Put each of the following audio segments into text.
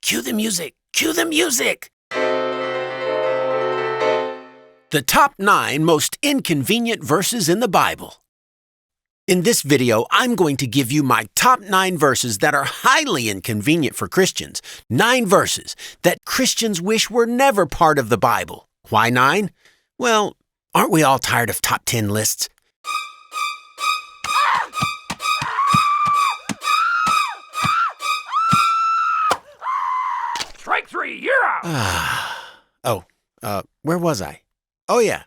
Cue the music. Cue the music. The top 9 most inconvenient verses in the Bible. In this video, I'm going to give you my top 9 verses that are highly inconvenient for Christians. 9 verses that Christians wish were never part of the Bible. Why 9? Well, aren't we all tired of top 10 lists? Strike 3, you're out! Where was I? Oh yeah.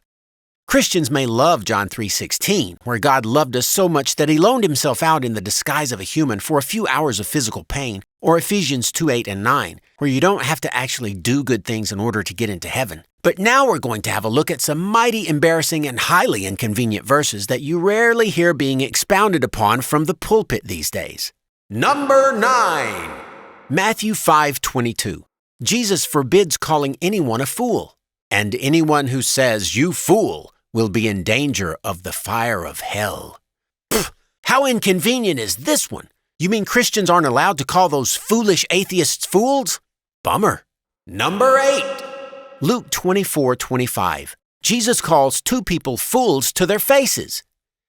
Christians may love John 3:16, where God loved us so much that he loaned himself out in the disguise of a human for a few hours of physical pain, or Ephesians 2:8 and 9, where you don't have to actually do good things in order to get into heaven. But now we're going to have a look at some mighty embarrassing and highly inconvenient verses that you rarely hear being expounded upon from the pulpit these days. Number 9. Matthew 5:22. Jesus forbids calling anyone a fool, and anyone who says, "You fool," will be in danger of the fire of hell. Pfft, how inconvenient is this one? You mean Christians aren't allowed to call those foolish atheists fools? Bummer. Number 8. Luke 24:25. Jesus calls 2 people fools to their faces.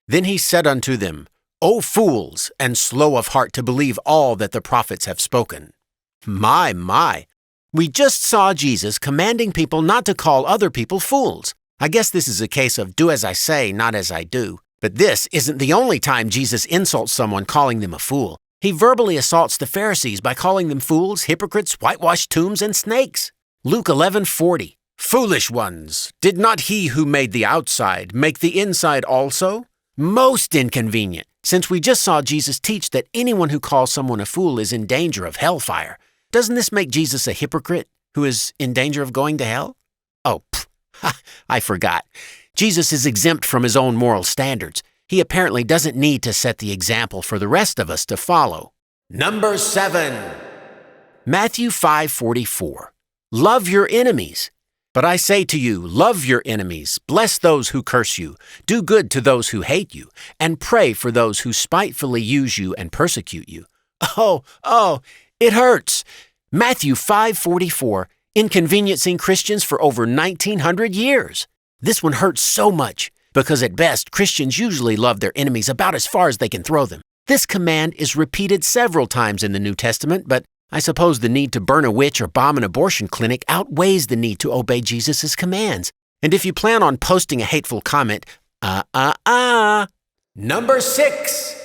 Then he said unto them, "O fools, and slow of heart to believe all that the prophets have spoken." My. We just saw Jesus commanding people not to call other people fools. I guess this is a case of do as I say, not as I do. But this isn't the only time Jesus insults someone calling them a fool. He verbally assaults the Pharisees by calling them fools, hypocrites, whitewashed tombs, and snakes. Luke 11:40. Foolish ones, did not he who made the outside make the inside also? Most inconvenient, since we just saw Jesus teach that anyone who calls someone a fool is in danger of hellfire. Doesn't this make Jesus a hypocrite who is in danger of going to hell? I forgot. Jesus is exempt from his own moral standards. He apparently doesn't need to set the example for the rest of us to follow. Number 7. Matthew 5:44. Love your enemies. But I say to you, love your enemies, bless those who curse you, do good to those who hate you, and pray for those who spitefully use you and persecute you. It hurts. Matthew 5:44, inconveniencing Christians for over 1900 years. This one hurts so much because at best, Christians usually love their enemies about as far as they can throw them. This command is repeated several times in the New Testament, but I suppose the need to burn a witch or bomb an abortion clinic outweighs the need to obey Jesus' commands. And if you plan on posting a hateful comment, Number 6.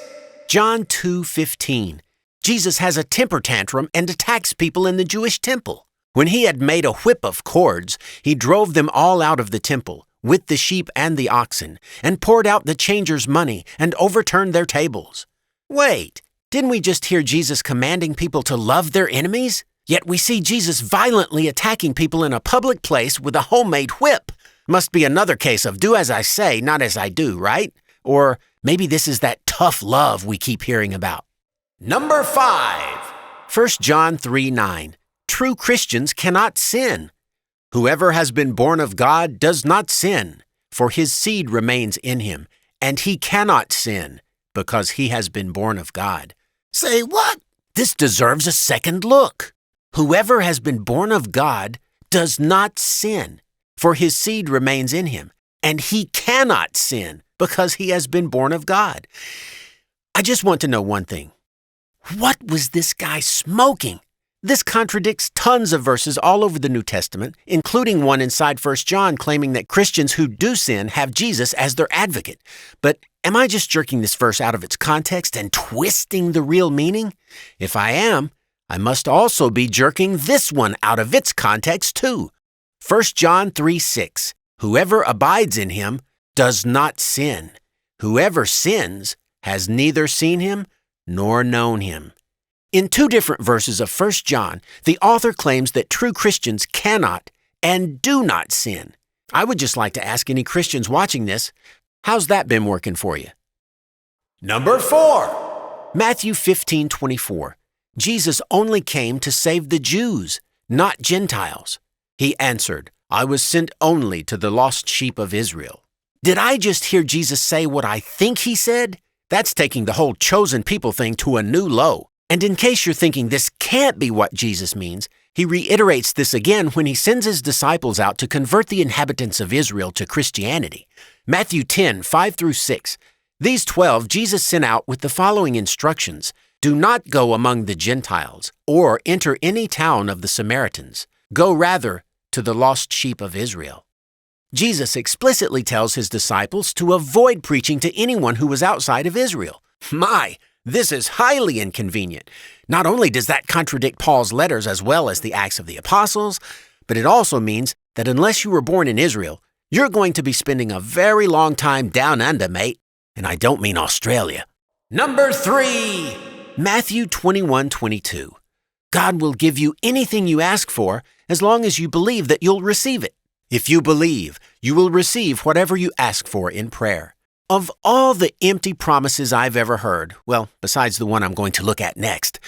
John 2:15. Jesus has a temper tantrum and attacks people in the Jewish temple. When he had made a whip of cords, he drove them all out of the temple, with the sheep and the oxen, and poured out the changers' money and overturned their tables. Wait, didn't we just hear Jesus commanding people to love their enemies? Yet we see Jesus violently attacking people in a public place with a homemade whip. Must be another case of do as I say, not as I do, right? Or maybe this is that tough love we keep hearing about. Number 5. 1 John 3:9. True Christians cannot sin. Whoever has been born of God does not sin, for his seed remains in him, and he cannot sin because he has been born of God. Say what? This deserves a second look. Whoever has been born of God does not sin, for his seed remains in him, and he cannot sin because he has been born of God. I just want to know one thing. What was this guy smoking? This contradicts tons of verses all over the New Testament, including one inside 1 John claiming that Christians who do sin have Jesus as their advocate. But am I just jerking this verse out of its context and twisting the real meaning? If I am, I must also be jerking this one out of its context too. 1 John 3:6. Whoever abides in him does not sin. Whoever sins has neither seen him nor known him. In 2 different verses of 1 John, the author claims that true Christians cannot and do not sin. I would just like to ask any Christians watching this, how's that been working for you? Number 4. Matthew 15:24. Jesus only came to save the Jews, not Gentiles. He answered, I was sent only to the lost sheep of Israel. Did I just hear Jesus say what I think he said? That's taking the whole chosen people thing to a new low. And in case you're thinking this can't be what Jesus means, he reiterates this again when he sends his disciples out to convert the inhabitants of Israel to Christianity. Matthew 10, 5-6. These 12 Jesus sent out with the following instructions. Do not go among the Gentiles, or enter any town of the Samaritans. Go rather to the lost sheep of Israel. Jesus explicitly tells his disciples to avoid preaching to anyone who was outside of Israel. This is highly inconvenient. Not only does that contradict Paul's letters as well as the Acts of the Apostles, but it also means that unless you were born in Israel, you're going to be spending a very long time down under, mate. And I don't mean Australia. Number 3, Matthew 21:22. God will give you anything you ask for as long as you believe that you'll receive it. If you believe, you will receive whatever you ask for in prayer. Of all the empty promises I've ever heard, well, besides the one I'm going to look at next,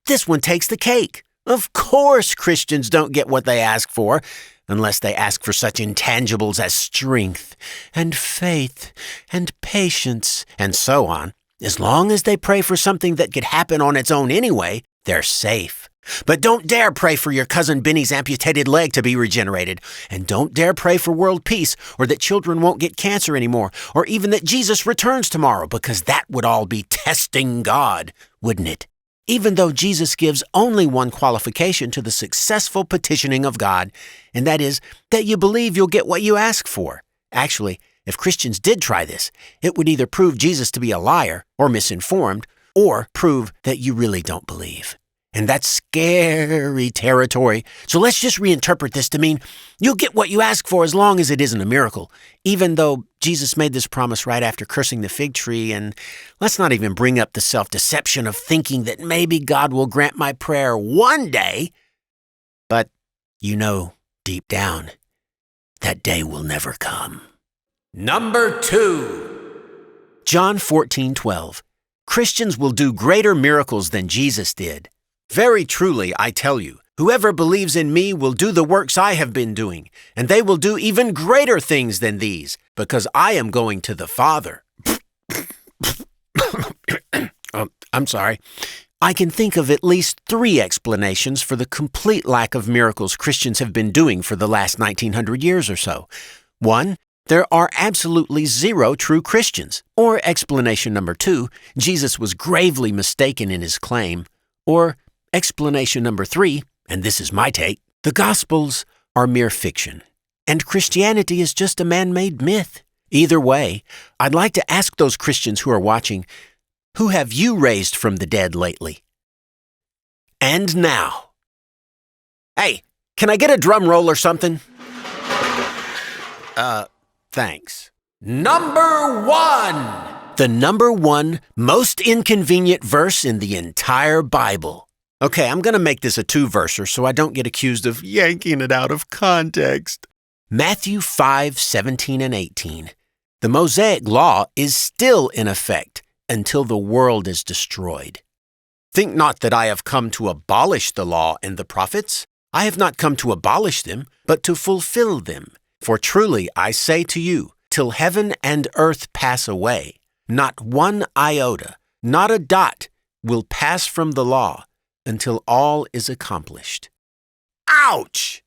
this one takes the cake. Of course Christians don't get what they ask for, unless they ask for such intangibles as strength and faith and patience and so on. As long as they pray for something that could happen on its own anyway, they're safe. But don't dare pray for your cousin Benny's amputated leg to be regenerated. And don't dare pray for world peace or that children won't get cancer anymore or even that Jesus returns tomorrow, because that would all be testing God, wouldn't it? Even though Jesus gives only one qualification to the successful petitioning of God, and that is that you believe you'll get what you ask for. Actually, if Christians did try this, it would either prove Jesus to be a liar or misinformed, or prove that you really don't believe. And that's scary territory. So let's just reinterpret this to mean you'll get what you ask for as long as it isn't a miracle, even though Jesus made this promise right after cursing the fig tree. And let's not even bring up the self-deception of thinking that maybe God will grant my prayer one day. But you know, deep down, that day will never come. Number 2, John 14:12. Christians will do greater miracles than Jesus did. Very truly, I tell you, whoever believes in me will do the works I have been doing, and they will do even greater things than these, because I am going to the Father. I'm sorry. I can think of at least 3 explanations for the complete lack of miracles Christians have been doing for the last 1900 years or so. 1, there are absolutely 0 true Christians. Or explanation number 2, Jesus was gravely mistaken in his claim. Or explanation number 3, and this is my take, the Gospels are mere fiction, and Christianity is just a man-made myth. Either way, I'd like to ask those Christians who are watching, who have you raised from the dead lately? And now. Hey, can I get a drum roll or something? Thanks. Number 1! The number 1 most inconvenient verse in the entire Bible. Okay, I'm going to make this a 2-verser so I don't get accused of yanking it out of context. Matthew 5:17 and 18. The Mosaic Law is still in effect until the world is destroyed. Think not that I have come to abolish the law and the prophets. I have not come to abolish them, but to fulfill them. For truly I say to you, till heaven and earth pass away, not one iota, not a dot will pass from the law until all is accomplished. Ouch!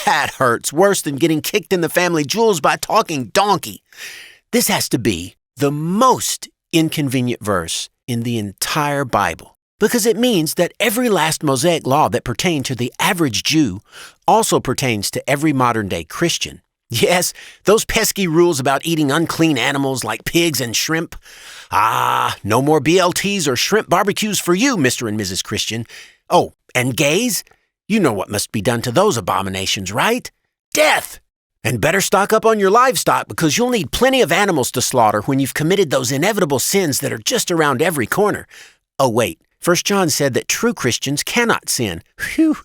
That hurts worse than getting kicked in the family jewels by a talking donkey. This has to be the most inconvenient verse in the entire Bible, because it means that every last Mosaic law that pertained to the average Jew also pertains to every modern-day Christian. Yes, those pesky rules about eating unclean animals like pigs and shrimp. No more BLTs or shrimp barbecues for you, Mr. and Mrs. Christian. Oh, and gays? You know what must be done to those abominations, right? Death! And better stock up on your livestock, because you'll need plenty of animals to slaughter when you've committed those inevitable sins that are just around every corner. Oh, wait. 1 John said that true Christians cannot sin. Phew,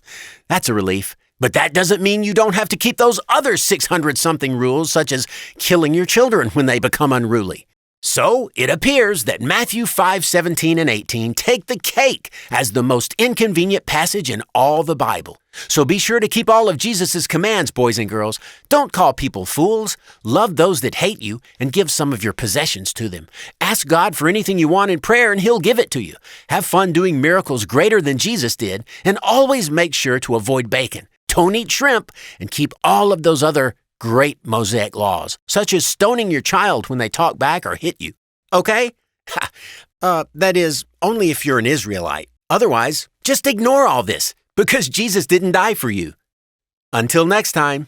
that's a relief. But that doesn't mean you don't have to keep those other 600-something rules, such as killing your children when they become unruly. So it appears that Matthew 5:17 and 18 take the cake as the most inconvenient passage in all the Bible. So be sure to keep all of Jesus' commands, boys and girls. Don't call people fools. Love those that hate you and give some of your possessions to them. Ask God for anything you want in prayer and He'll give it to you. Have fun doing miracles greater than Jesus did, and always make sure to avoid bacon. Don't eat shrimp, and keep all of those other great Mosaic laws, such as stoning your child when they talk back or hit you. Okay? That is, only if you're an Israelite. Otherwise, just ignore all this, because Jesus didn't die for you. Until next time.